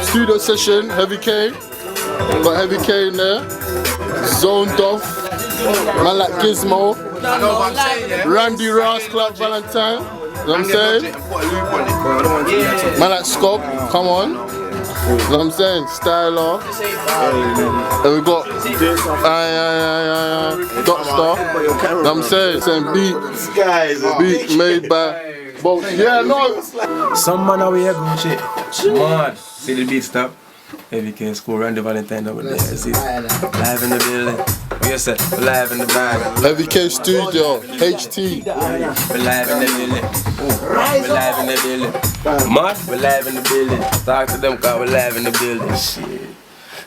Studio session, Heavy K. Got Heavy K in there. Zoned off. Man like Gizmo. Randy Ross, Club Valentine. You know what I'm saying? Man like Skob, come on. You know what I'm saying? Styla. And we got Dotstar. You know what I'm saying? Beat made by both. Yeah, no. Some man away go shit. Man, see the beat stop. Heavy K score Randy Valentine over there. See, live in the building. Yes sir, we're live in the bag. Heavy K Studio, HT. We're live in the building. We're live in the building. Man, we're live in the building. Talk to them cause we're live in the building. Shit.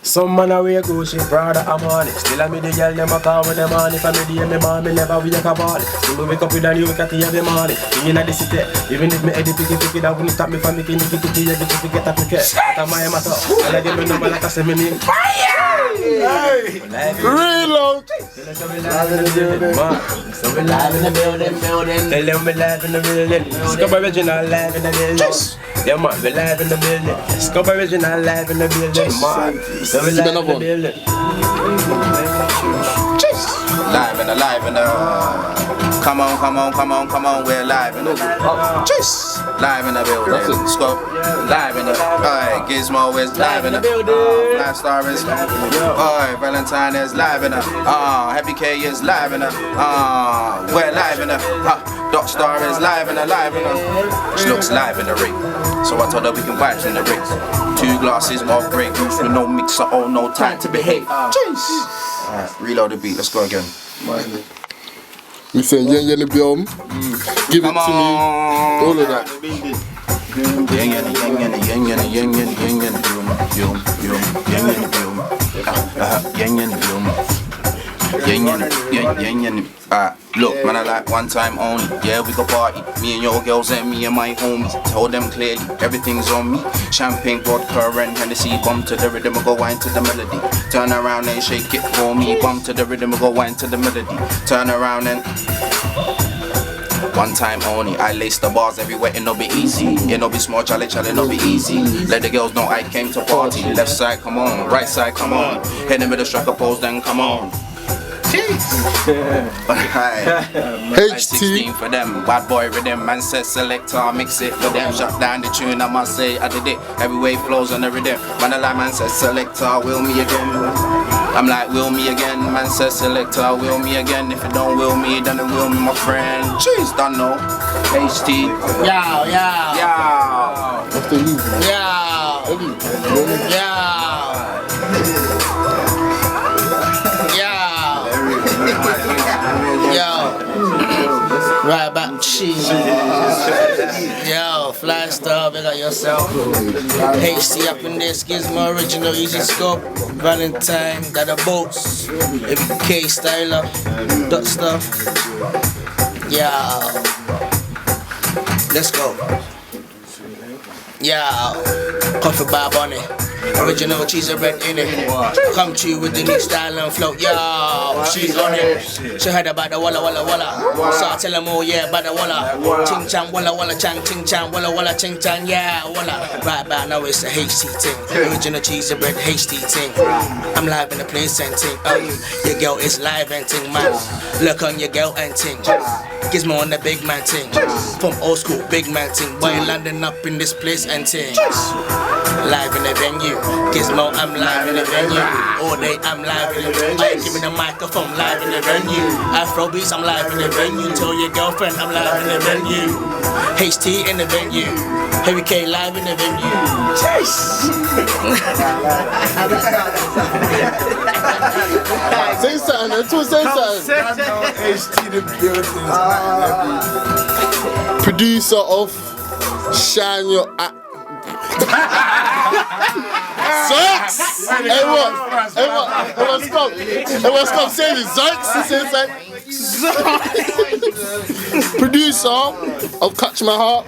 Some man away go shit, brother, I'm on it. Still I me the girl, them a call with them on. If I me the me man, me never wake up all it. Still we wake up with a new cat every morning. In the city, even if me edit picky, that wouldn't stop me from making it every time to get a picket. That's my matter. I like them number like a 7 in. Reload! So we live in the building, man. So we live in the building. Tell them we live in the building. Skob original live in the building. Yeah man, we live in the building. Skob original live in the building, man. So we live in the building. Live in the. Come on, we're live in the live in the building. Skob, live in the. Alright, Gizmo is live in the building. Dotstar is alright, Valentine is live in the. Heavy K is live in the. We're live in the. Dotstar is live in the. She looks live in the ring. So I told her we can vibes in the rings. 2 glasses of Grey Goose with no mixer, oh no time to behave. Alright, reload the beat, let's go again. We say yen biom. Give it to me. All of that. Look, man, I like one time only. Yeah, we go party. Me and your girls and me and my homies. Told them clearly, everything's on me. Champagne, vodka, and Hennessy. Bump to the rhythm, I go wine to the melody. Turn around and shake it for me. Bump to the rhythm, I go wine to the melody. Turn around and one time only. I lace the bars everywhere, it'll be easy. It'll be small, challenge, it'll be easy. Let the girls know I came to party. Left side, come on. Right side, come on. Hit them with a striker pose, then come on. HT for them, bad boy rhythm, man said selector, mix it for them, shut down the tune, I must say I did it, every way flows on the rhythm, man alive, man said selector, will me again, I'm like will me again, man said selector, will me again, if you don't will me, then it will me my friend, jeez, don't know, HT, Yo, after you, right back cheese. Yo, Fly Star, big up yourself. HC up in this, Gizmo original, easy Skob, Valentine, Dada Boats, Heavy K Styla, Dotstar. Yeah. Let's go. Yeah. Coffee bar bunny. Original cheese and bread in it. Come to you with the new style and flow. Yo, she's on it. She heard about the walla walla walla. So I tell them, oh yeah, about the walla. Ching chang walla walla chang, ching chang walla walla ching chang, yeah, walla. Right about now it's a HT thing. Original cheese and bread HT thing. I'm live in the place and ting. Your girl is live and ting, man. Look on your girl and ting. Gizmo on the big man ting. From old school big man ting. Boy landing up in this place and ting. Live in the venue. Gizmo, I'm live in the venue. All day I'm live in the venue. I ain't giving the microphone live in the venue. Afro beats, I'm live in the venue. Tell your girlfriend I'm live in the venue. HT in the venue. Heavy K live in the venue. say something, that's what say something. HT the building. Producer of Shine Your Eye. Zox! Hey what? Stop saying it. Zox! Producer of Catch My Heart.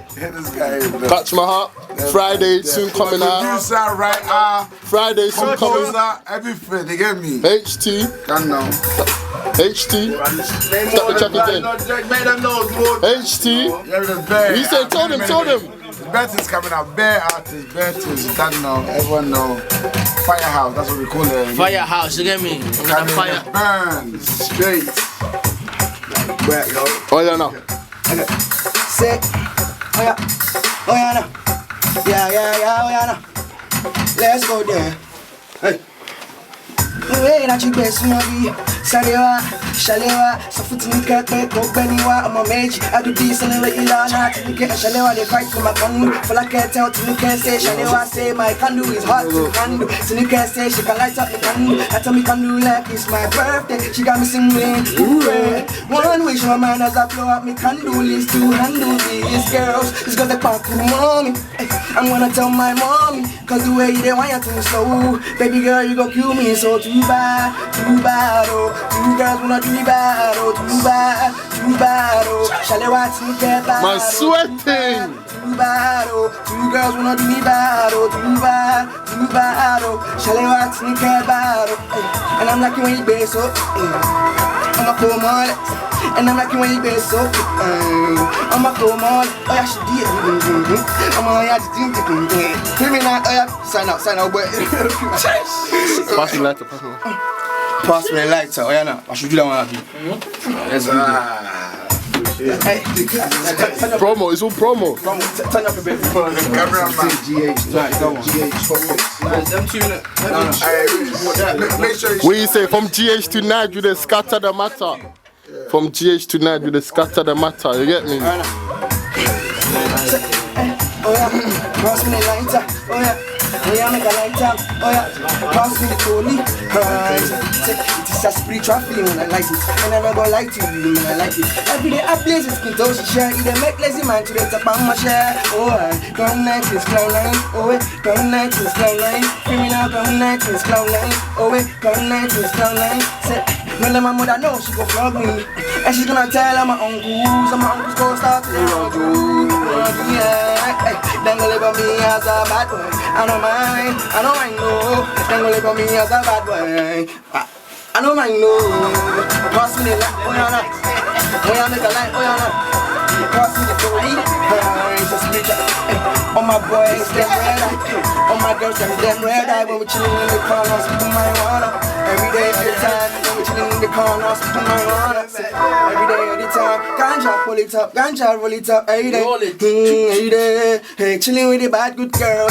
Catch My Heart. Friday soon coming out. Producer, right? Friday soon coming out. Everything, they get me. HT. Can now. HT. Stop the track again. HT. You said, told him. Betty's coming out. Bear artists, Betty's. That know, everyone know. Firehouse, that's what we call it. Firehouse, you get me? I'm gonna fire. Burn straight. Where, yo? Oh yeah, no. Sick. Oh yeah, no. Yeah, oh yeah, no. Let's go there. Hey. Hey, that you best movie. Shalewa, Safutika, Beniwa, I'm a mage. I do this and let you learn how to get a Shalewa. They fight for my gun. For I can't tell to can say Shalewa say my candle is hard to handle. So you can say she can light up the candle. I tell me candle like it's my birthday. She got me singing. One wish my man as I blow up me candle is to handle these girls. It's got the pop to mommy. I'm gonna tell my mommy. Cause the way they want you to so. Baby girl, you go kill me. So too bad, oh. Two girls wanna do me bad, oh, too bad, oh. Shalewa together. My sweating. Too bad, oh. Two girls wanna do me bad, oh, too bad, oh. Shalewa together, oh. And I'm like you when you bass up, I'm a cool mall. And I'm like you when you bass up, I'm a cool mall. Oh yeah, she did. I'm a yeah, she criminal. Oh yeah, sign out, boy. Pass me lighter, pass me. Pass me the lighter, oh yeah, I should do that one. Let's do it. Hey, Promo, it's all promo. turn up a bit. Make sure you What you say? From GH to night, you dey scatter the matter. From GH to night, you dey scatter the matter. You get me? Oh yeah, pass me the lighter. Oh yeah, make a lighter. Oh yeah, pass me the Tony. It is a spiritual feeling when I like it, and I'm not gonna lie to you when I like it. Every day I blaze it, skin toast, share. It make lazy man to the top of my share. Oh, come night is clown nine. Oh, come night is clown nine. Criminal, come night is clown nine. Oh, come night is clown nine. Say, no let my mother know she go flog me, and she's gonna tell her my uncles, and my uncles go start to run you. Yeah, then go live on me as a bad boy. I don't mind, no. Then go live on me as a bad boy. I don't mind, no. Pass me the light, oh yeah, no. Oh yeah, make a light, oh yeah, no. Pass me the Tony. It's a spiritual. All my boys, them red eye. All my girls, them red eye. When we chillin' in the corner, smoking marijuana. Every day, every time. When we chillin' in the corner, smoking marijuana. Every day, every time. Ganja, pull it up. Ganja, roll it up. Every day. Every day. Hey, chillin' with the bad good girl.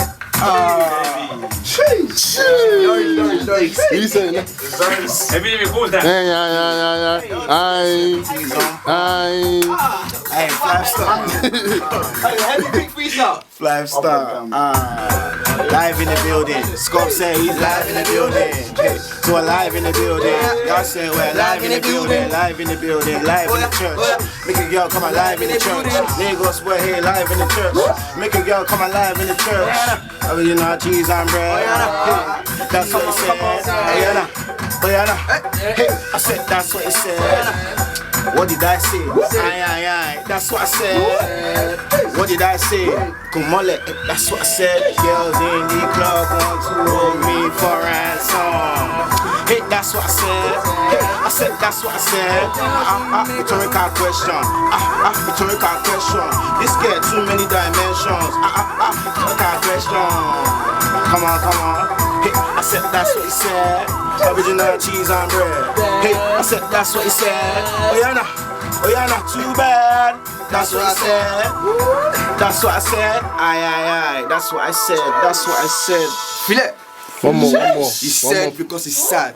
You saying that? Hey, Five star. Live in the building. Skob say he's live in the building. So alive in the building. Y'all say we're live in the building. Live in the building. Live in the church. Make a girl come alive in the church. Lagos, we're here live in the church. Make a girl come alive in the church. Original cheese and bread. That's what he said. Hey, I said that's what he said. What did I say? Aye. That's what I said. What did I say? Kumole, that's what I said. Girls in the club want to hold me for ransom. Hey, that's what I said. Hey, I said that's what I said. Rhetorical question. Rhetorical question. This get too many dimensions. Rhetorical question. Come on. Hey, I said that's what he said. Original cheese and bread. Hey, I said that's what he said. Oh yeah, not too bad. That's what I said. That's what I said. Aye. That's what I said. Feel it? One more. He's sad because he's sad.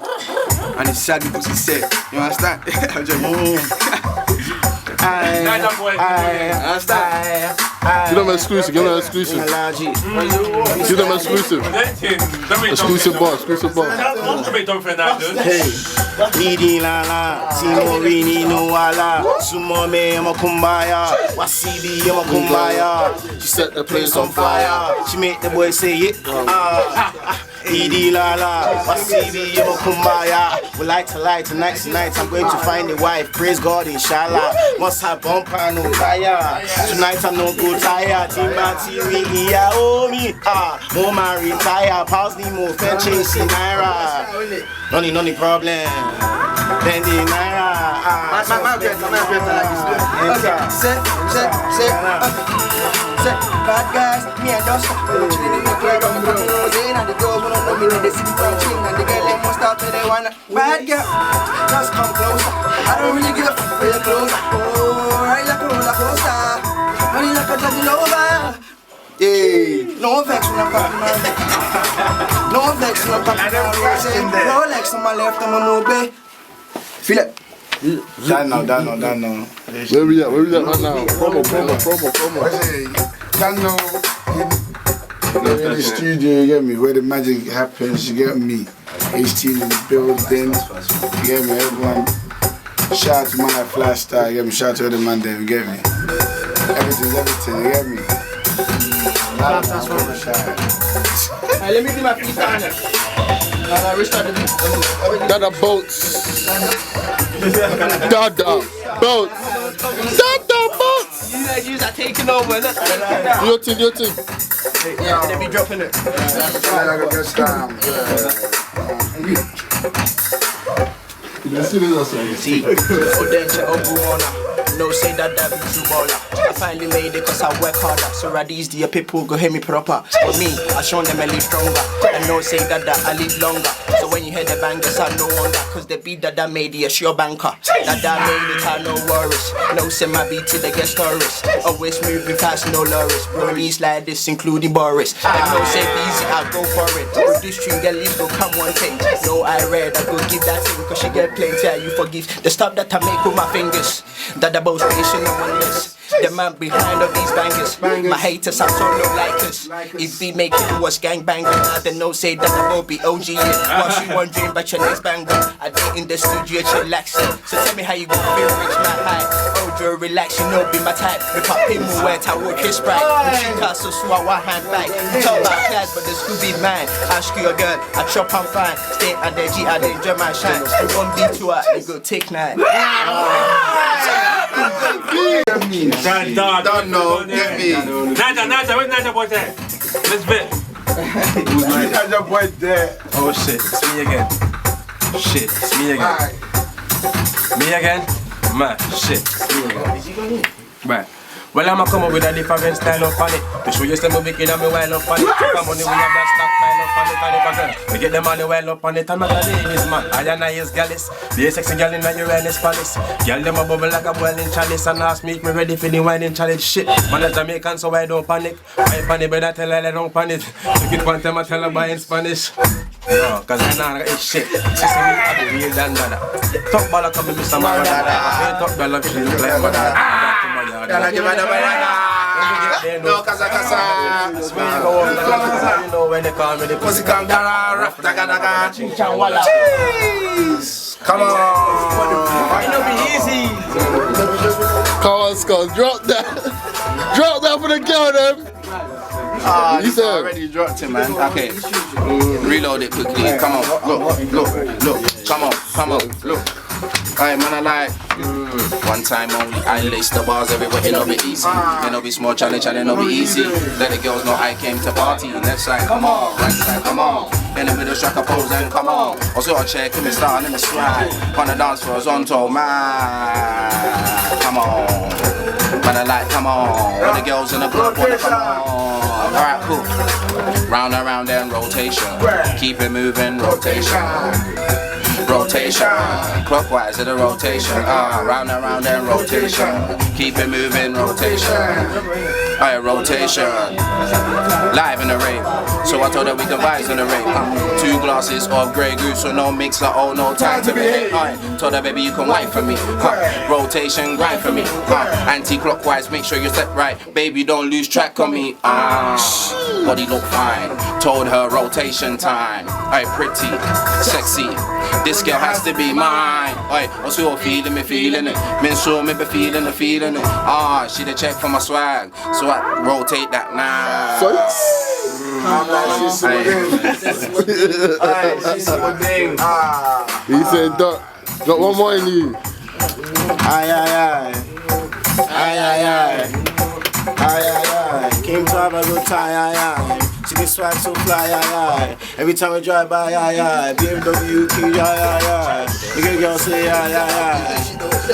And he's sad because he's sad. You understand? Give them exclusive. Give them exclusive bar. Hey, Nidi Lala, Simorini no wala, Sumome Mokumbaya, Wasibi Mokumbaya. She set the place on fire. She made the boy say it. Nidi Lala, Wasibi Mokumbaya. We like to lie tonight. I'm going to find a wife. Praise God, inshallah. Must have bumper no tire. Tonight I'm no good retire, Timothy, we owe me. Mama retire, pass the more fair chasing Naira. None problem. Then the Naira. My better like this. Say, bad guys, me and Dotstar. Chilling in the club, I'm going rosé, and the girls wanna know me, they see the brown chin, and the girl they must start till they wanna. Bad girl, just come closer. I don't really give a fuck for your clothes. Oh, right like a roller coaster, money like a judge over. Hey, no vex when I'm popping my no vex when I'm popping my rosé. Rolex on my left, I'm on Obey. Feel it. Done now. Where we at right now? Promo. In the studio, you get me? Where the magic happens, you get me? H-Team in the building, you get me? Everyone, shout out to my Freestyle, you get me? Shout out to the man there, you get me? Everything, you get me? Let me do my freestyle now. Restart the beat. Dada boats. Dada boats. You are taking over. Your team. Yeah, they be dropping it. See, no say that be true baller. I finally made it cause I work harder. So these the people go hear me proper. But me, I show them I live stronger. And no say that I live longer. So when you hear the bangers, I no wonder. Cause the beat that made it, yes, your banker. That made it, I no worries. No say my beat to the guest stories. Always moving fast, no lorries. Bronies like this, including Boris. And no say easy, I go for it. With this string, at least go come one thing. No, I read, I go give that thing. Cause she get plenty, you forgive. The stuff that I make with my fingers. That the both patient and wonders. The man behind all these bangers. My haters are so low like us. If we make it was gangbanging, then no say that I will be OG. Once you wondering about your next banger, I did in the studio chillaxing. So tell me how you gonna feel rich, my high. Oh, Joe, relax, you know be my type. Rip up him wet, I work his sprite. She castle, so I want hand back. Talk about class, but the school be mine. Ask your girl, I chop, I'm fine. Stay at the G, I enjoy my shine. You won't be too hot, you go take 9. Don't know, get me. Nada, where's Nada boy there? Let's bet. Nada boy there. Oh shit, it's me again. Shit, it's me again. Me again? Man, shit, it's me again. Right. Well, I'ma come up with a different style of funny. To show you some wicked and me wild up on it. Come on, we have that stock pile up on it. And if I girl, we get them all the wild up on it. I'm not a ladies man, I and I is gallus. Be a sexy girl in a Uranus palace. Girl them a bubble like a boiling chalice. And ask me ready for the whining challenge. Shit, man a Jamaican so I don't panic. I panic but I tell her I don't panic. Took it one time I tell her by in Spanish. No, cause I know it's shit. She see me, I be real than Dada. Top baller come with me some more Dada. Top baller she look like my Dada. No, casa. You know when they call me the pussy come down. Jeez. Come on. It don't be easy. Come on, Skob, drop that for the girl, them. You said already dropped it, man. Okay. Reload it quickly. Come on. Look. Come on. Look. Alright, man, I like one time only. I lace the bars everywhere, it'll be easy. It'll be small challenge and it'll be easy. Let the girls know I came to party. Left side, come on. Right side, come on. In the middle, strike a pose and come on. Also, I check him and start in the stride. On the dance floor, on toe, man. Come on. Man, I like, come on. All the girls in the club wanna come on. Alright, cool. Round and round and rotation. Keep it moving, rotation. Clockwise in a rotation. Round and round and rotation. Keep it moving, rotation. Alright, rotation. Live in the rave. So I told her we can vibes in the rave. 2 glasses of Grey Goose, so no mixer, oh no time to behave. Told her baby you can wine for me. Rotation, grind for me. Anti-clockwise, make sure you step right. Baby don't lose track on me. Body look fine. Told her rotation time. Alright, pretty, sexy. This girl has to be mine. Oi, what's your feeling it? Men saw me be feeling it. She the check for my swag, so I rotate that now. He said, got one more in you. Aye. Aye. Came to have a good time, aye. See this swag so fly, aye. Every time I drive by, aye. BMW key, aye. Make a girl say, aye.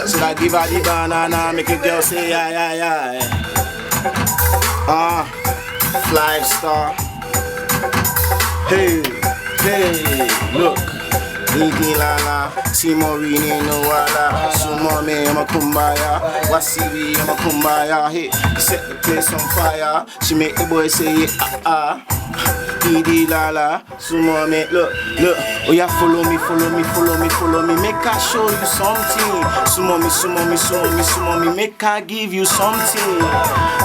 So I give her the banana, make a girl say, aye. Lifestyle. Hey, look. Niki lala, Simorini no wala. Sumo me, I'm a kumbaya. Wasibi, I'm a kumbaya. Hey, you set the place on fire. She make the boy say, Idi lala, sumo me, look. Oh yeah, follow me. Make her show you something. Sumo me, make her give you something.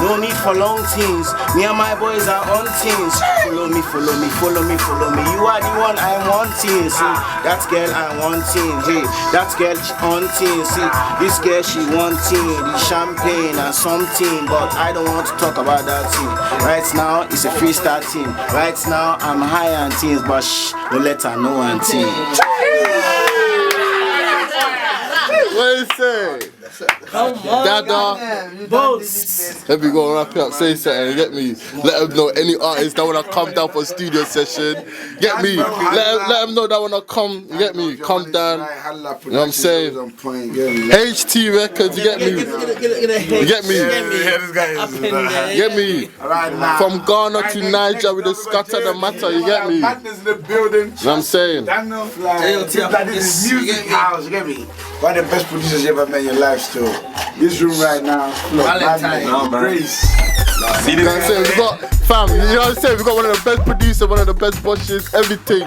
No need for long things. Me and my boys are on things. Follow me. You are the one I wanting. See, that girl I wanting. Hey, that girl she wanting. See, this girl she wanting the champagne and something, but I don't want to talk about that thing. Right now it's a freestyle team. Right now I'm high on things, but shh, don't let her know on things. What you say? Dada, let me go wrap it up, say something, get me. Let them know any artists that wanna come down for a studio session, get me. Let them know that wanna come, get me, come down. You know what I'm saying? HT Records, you get me. Get me. From Ghana to Niger with the scatter the matter, you get me. You know what I'm saying? This is music house, you get me? One of the best producers you ever met in your life still. This room right now, valentine, Grace. You know what I'm saying? We got, fam, you know what I'm saying? We got one of the best producers, one of the best bosses, everything.